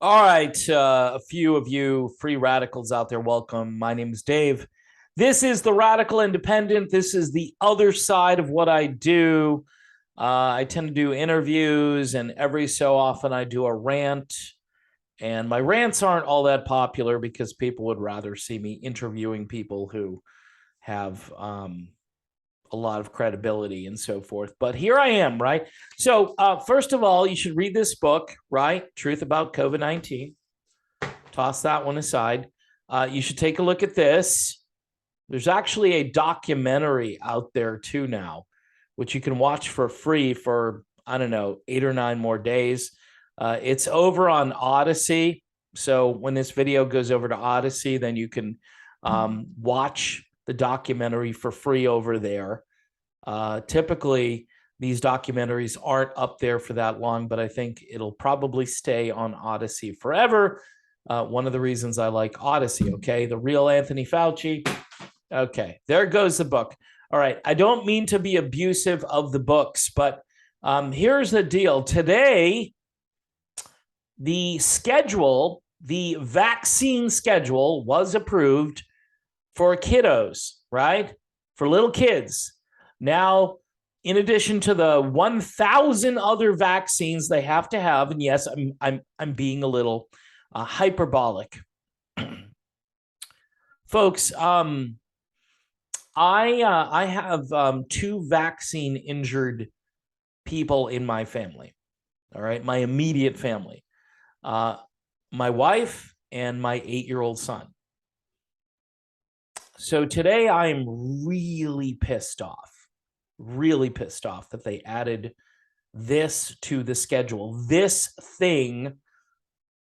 All right, a few of you free radicals out there, welcome. My name is Dave. This is the Radical Independent. This is the other side of what I do. I tend to do interviews, and every so often I do a rant. And my rants aren't all that popular because people would rather see me interviewing people who have a lot of credibility and so forth. But here I am, right? So, first of all, you should read this book, right? Truth About COVID-19. Toss that one aside. You should take a look at this. There's actually a documentary out there too now, which you can watch for free for, I don't know, 8 or 9 more days. It's over on Odyssey. So when this video goes over to Odyssey, then you can watch the documentary for free over there. Typically, these documentaries aren't up there for that long, but I think it'll probably stay on Odyssey forever. One of the reasons I like Odyssey, okay? The real Anthony Fauci. Okay, there goes the book. All right, I don't mean to be abusive of the books, but here's the deal. Today, the vaccine schedule was approved for kiddos, right? For little kids. Now, in addition to the 1,000 other vaccines they have to have, and yes, I'm being a little hyperbolic, folks. I have 2 vaccine injured people in my family. All right, my immediate family, my wife and my 8-year-old son. So today I am really pissed off that they added this to the schedule. This thing,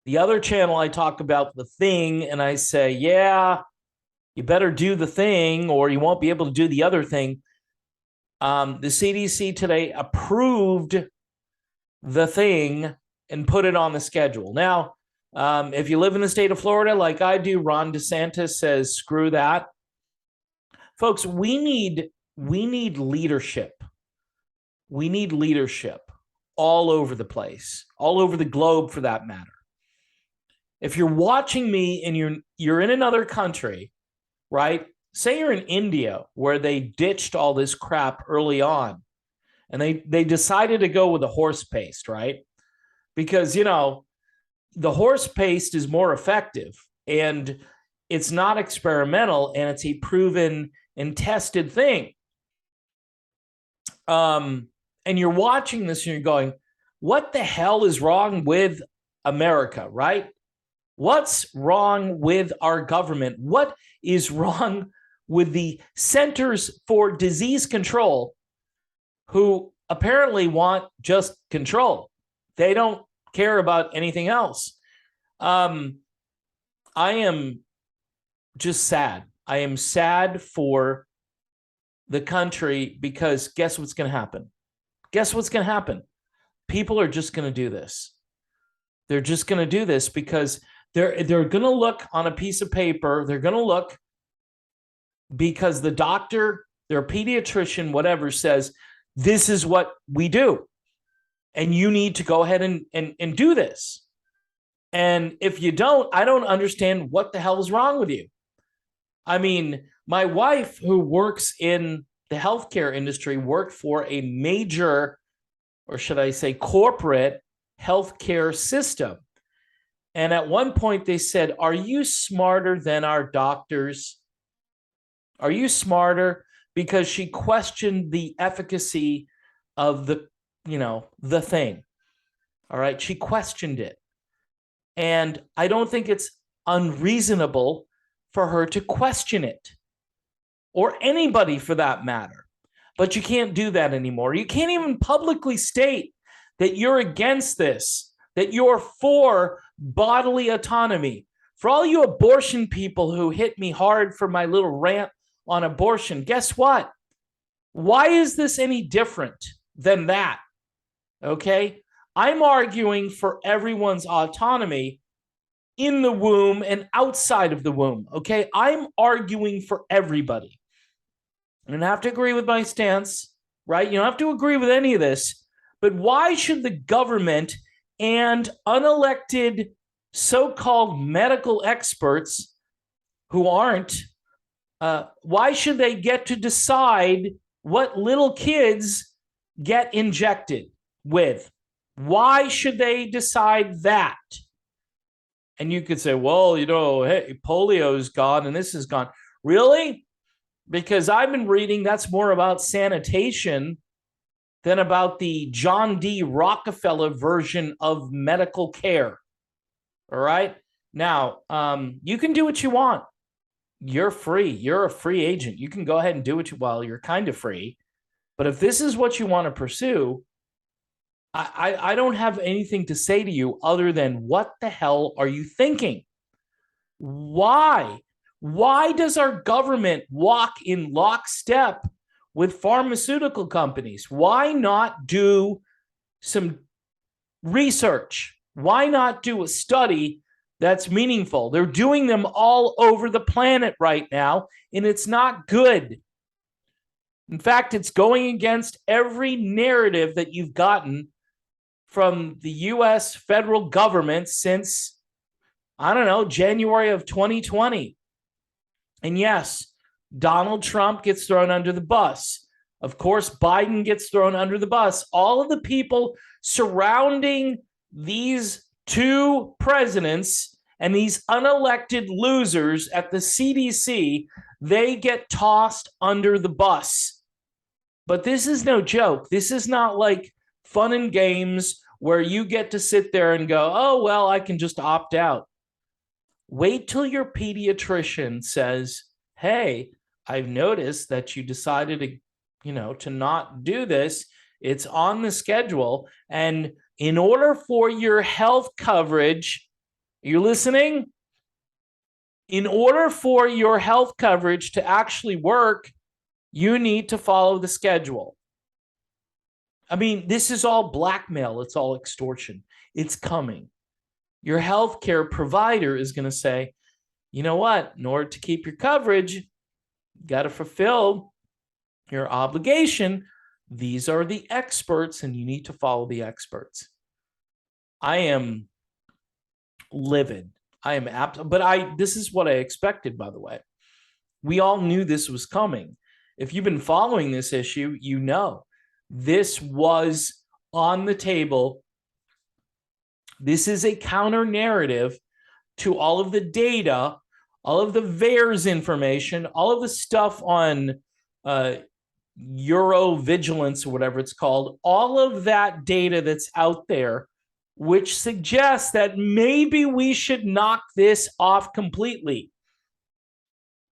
the other channel I talk about the thing and I say, yeah, you better do the thing or you won't be able to do the other thing. The CDC today approved the thing and put it on the schedule. Now, if you live in the state of Florida like I do, Ron DeSantis says, screw that. Folks, we need leadership. We need leadership all over the place, all over the globe for that matter. If you're watching me and you're in another country, right? Say you're in India where they ditched all this crap early on and they decided to go with a horse paste, right? Because, the horse paste is more effective and it's not experimental and it's a proven and tested thing. And you're watching this and you're going, what the hell is wrong with America, right? What's wrong with our government? What is wrong with the Centers for Disease Control, who apparently want just control? They don't care about anything else. I am just sad. I am sad for the country because guess what's going to happen? Guess what's going to happen? People are just going to do this. They're just going to do this because they're going to look on a piece of paper. They're going to look because the doctor, their pediatrician, whatever, says, this is what we do. And you need to go ahead and do this. And if you don't, I don't understand what the hell is wrong with you. I mean, my wife, who works in the healthcare industry, worked for a major, or should I say corporate, healthcare system. And at one point they said, are you smarter than our doctors? Are you smarter? Because she questioned the efficacy of the thing. All right. She questioned it. And I don't think it's unreasonable for her to question it, or anybody for that matter. But you can't do that anymore. You can't even publicly state that you're against this, that you're for bodily autonomy. For all you abortion people who hit me hard for my little rant on abortion, guess what? Why is this any different than that? Okay? I'm arguing for everyone's autonomy in the womb and outside of the womb. Okay? I'm arguing for everybody. You don't have to agree with my stance, right? You don't have to agree with any of this. But why should the government and unelected so-called medical experts who aren't, why should they get to decide what little kids get injected with? Why should they decide that? And you could say, well, hey, polio's gone and this is gone. Really? Because I've been reading that's more about sanitation than about the John D. Rockefeller version of medical care. All right? Now, you can do what you want. You're free. You're a free agent. You can go ahead and do what you, well, you're kind of free. But if this is what you want to pursue, I don't have anything to say to you other than what the hell are you thinking? Why? Why does our government walk in lockstep with pharmaceutical companies? Why not do some research? Why not do a study that's meaningful? They're doing them all over the planet right now, and it's not good. In fact, it's going against every narrative that you've gotten from the U.S. federal government since, I don't know, January of 2020. And yes, Donald Trump gets thrown under the bus. Of course, Biden gets thrown under the bus. All of the people surrounding these two presidents and these unelected losers at the CDC, they get tossed under the bus. But this is no joke. This is not like fun and games where you get to sit there and go, oh, well, I can just opt out. Wait till your pediatrician says, hey, I've noticed that you decided to not do this. It's on the schedule. And in order for your health coverage, you listening? In order for your health coverage to actually work, you need to follow the schedule. I mean, this is all blackmail. It's all extortion. It's coming. Your healthcare provider is going to say, you know what? In order to keep your coverage, you got to fulfill your obligation. These are the experts, and you need to follow the experts. I am livid. I am apt, but this is what I expected, by the way. We all knew this was coming. If you've been following this issue, you know this was on the table. This is a counter narrative to all of the data, all of the VAERS information, all of the stuff on Eurovigilance or whatever it's called, all of that data that's out there, which suggests that maybe we should knock this off completely.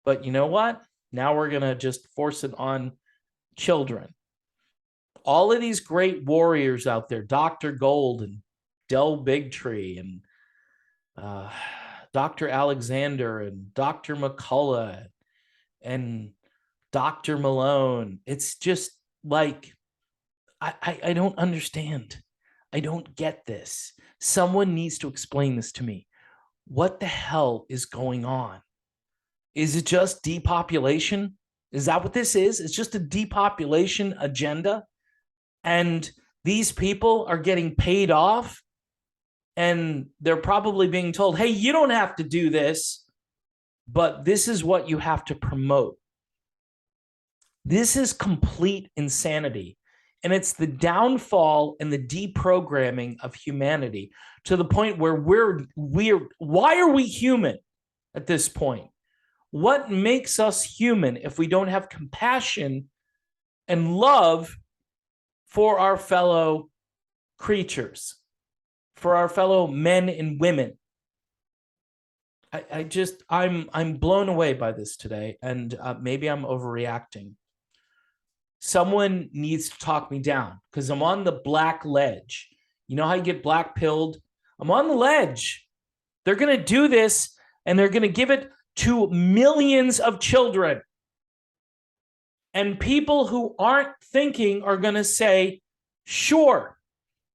But you know what? Now we're going to just force it on children. All of these great warriors out there, Dr. Gold and Del Bigtree and Dr. Alexander and Dr. McCullough and Dr. Malone. It's just like, I don't understand. I don't get this. Someone needs to explain this to me. What the hell is going on? Is it just depopulation? Is that what this is? It's just a depopulation agenda? And these people are getting paid off, and they're probably being told, hey, you don't have to do this, but this is what you have to promote. This is complete insanity. And it's the downfall and the deprogramming of humanity to the point where why are we human at this point? What makes us human if we don't have compassion and love for our fellow creatures, for our fellow men and women? I'm blown away by this today, and maybe I'm overreacting. Someone needs to talk me down because I'm on the black ledge. You know how you get black pilled? I'm on the ledge. They're going to do this, and they're going to give it to millions of children. And people who aren't thinking are going to say, sure,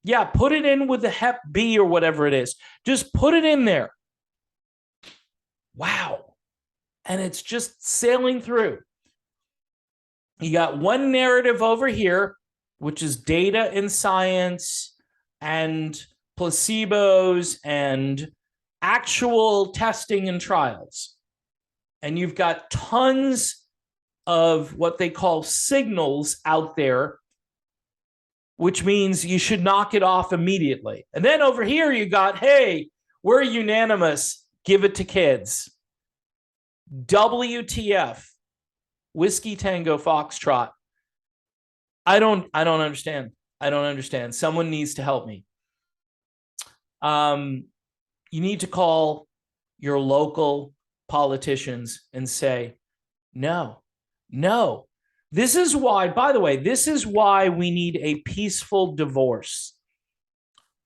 yeah, put it in with the Hep B or whatever it is. Just put it in there. Wow. And it's just sailing through. You got one narrative over here, which is data and science and placebos and actual testing and trials, and you've got tons of what they call signals out there, which means you should knock it off immediately. And then over here, you got, hey, we're unanimous, give it to kids. WTF, Whiskey Tango Foxtrot. I don't understand. I don't understand. Someone needs to help me. You need to call your local politicians and say, no. This is why, by the way, this is why we need a peaceful divorce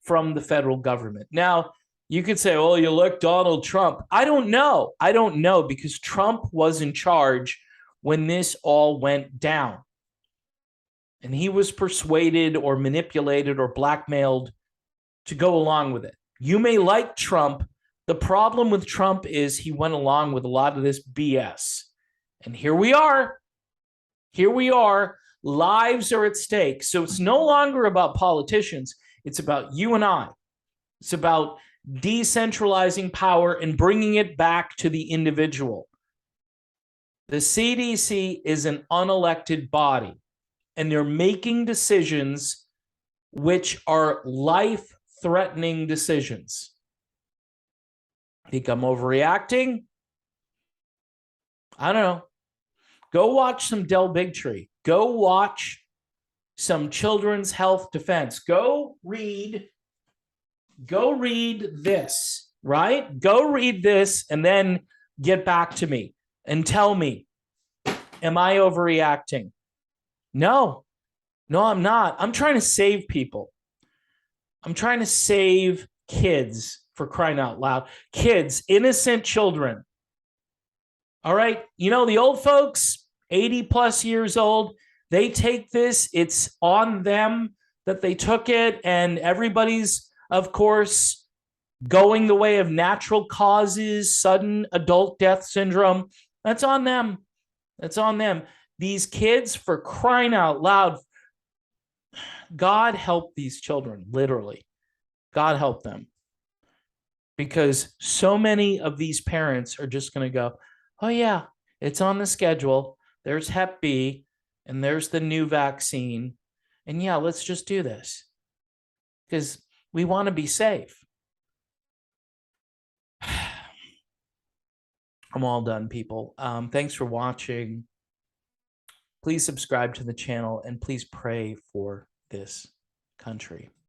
from the federal government. Now, you could say, oh, you elect Donald Trump. I don't know. I don't know, because Trump was in charge when this all went down. And he was persuaded or manipulated or blackmailed to go along with it. You may like Trump. The problem with Trump is he went along with a lot of this BS. And here we are. Here we are. Lives are at stake. So it's no longer about politicians. It's about you and I. It's about decentralizing power and bringing it back to the individual. The CDC is an unelected body, and they're making decisions which are life-threatening decisions. Think I'm overreacting? I don't know. Go watch some Del Bigtree. Go watch some Children's Health Defense. Go read this, right? Go read this and then get back to me and tell me, am I overreacting? No, I'm not. I'm trying to save people. I'm trying to save kids, for crying out loud. Kids, innocent children. All right. You know, the old folks, 80 plus years old, they take this. It's on them that they took it. And everybody's, of course, going the way of natural causes, sudden adult death syndrome. That's on them. That's on them. These kids, for crying out loud, God help these children, literally. God help them. Because so many of these parents are just going to go, oh, yeah, it's on the schedule. There's Hep B, and there's the new vaccine. And yeah, let's just do this. Because we want to be safe. I'm all done, people. Thanks for watching. Please subscribe to the channel, and please pray for this country.